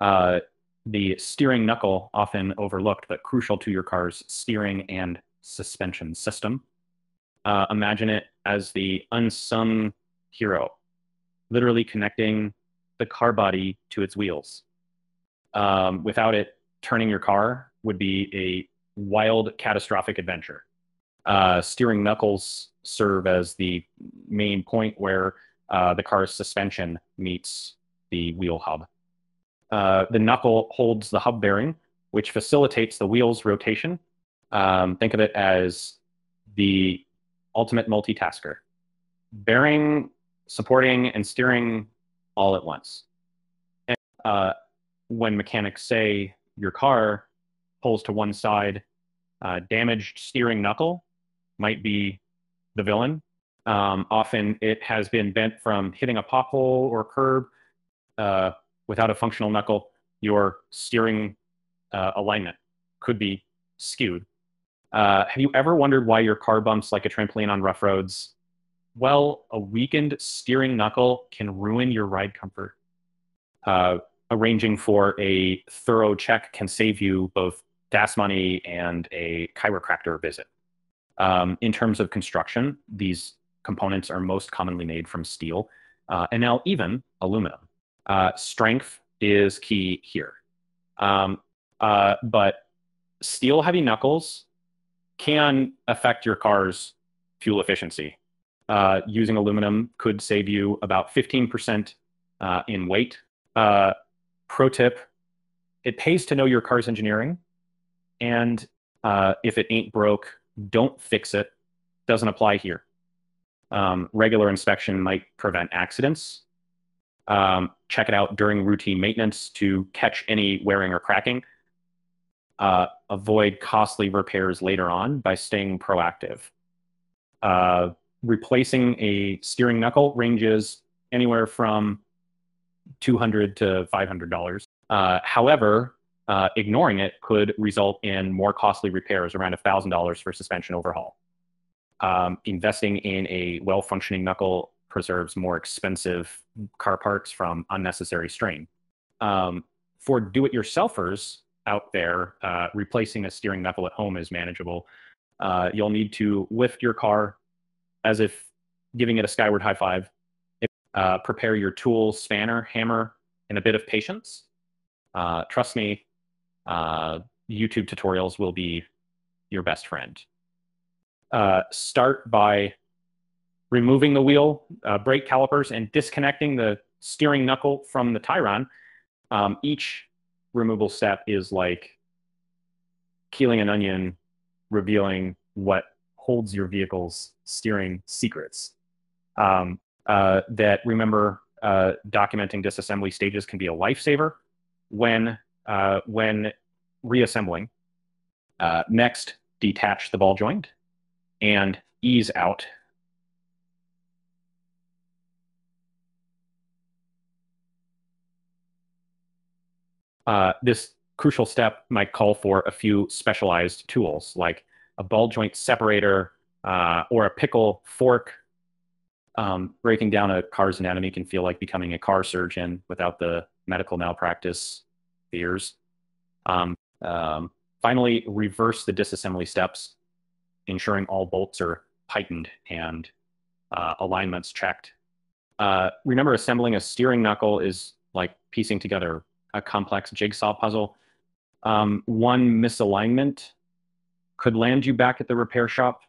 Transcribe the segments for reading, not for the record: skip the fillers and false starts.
Uh, the steering knuckle, often overlooked but crucial to your car's steering and suspension system. Imagine it as the unsung hero, literally connecting the car body to its wheels. Without it, turning your car would be a wild, catastrophic adventure. Steering knuckles serve as the main point where the car's suspension meets the wheel hub. The knuckle holds the hub bearing, which facilitates the wheel's rotation. Think of it as the ultimate multitasker, bearing, supporting, and steering all at once. And, when mechanics say your car pulls to one side, damaged steering knuckle might be the villain. Often it has been bent from hitting a pothole or curb. Without a functional knuckle, your steering alignment could be skewed. Have you ever wondered why your car bumps like a trampoline on rough roads? Well, a weakened steering knuckle can ruin your ride comfort. Arranging for a thorough check can save you both gas money and a chiropractor visit. In terms of construction, these components are most commonly made from steel, and now even aluminum. Strength is key here. But steel heavy knuckles can affect your car's fuel efficiency. Using aluminum could save you about 15% in weight. Pro tip, it pays to know your car's engineering, and if it ain't broke, don't fix it. Doesn't apply here. Regular inspection might prevent accidents. Check it out during routine maintenance to catch any wearing or cracking. Avoid costly repairs later on by staying proactive. Replacing a steering knuckle ranges anywhere from $200 to $500. However, ignoring it could result in more costly repairs, around $1,000 for suspension overhaul. Investing in a well-functioning knuckle preserves more expensive car parts from unnecessary strain. For do-it-yourselfers out there, replacing a steering knuckle at home is manageable. You'll need to lift your car as if giving it a skyward high five. Prepare your tools, spanner, hammer, and a bit of patience. Trust me, YouTube tutorials will be your best friend. Start by removing the wheel, brake calipers, and disconnecting the steering knuckle from the Tyron. Each removal step is like peeling an onion, revealing what holds your vehicle's steering secrets. Documenting disassembly stages can be a lifesaver when reassembling. Next, detach the ball joint and ease out. This crucial step might call for a few specialized tools like a ball joint separator or a pickle fork. Breaking down a car's anatomy can feel like becoming a car surgeon without the medical malpractice fears. Finally, reverse the disassembly steps, ensuring all bolts are tightened and alignments checked. Remember, assembling a steering knuckle is like piecing together a complex jigsaw puzzle. One misalignment could land you back at the repair shop.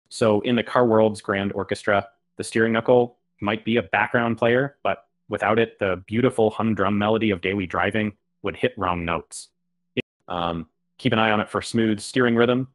So in the car world's grand orchestra, the steering knuckle might be a background player, but without it, the beautiful humdrum melody of daily driving would hit wrong notes. Keep an eye on it for smooth steering rhythm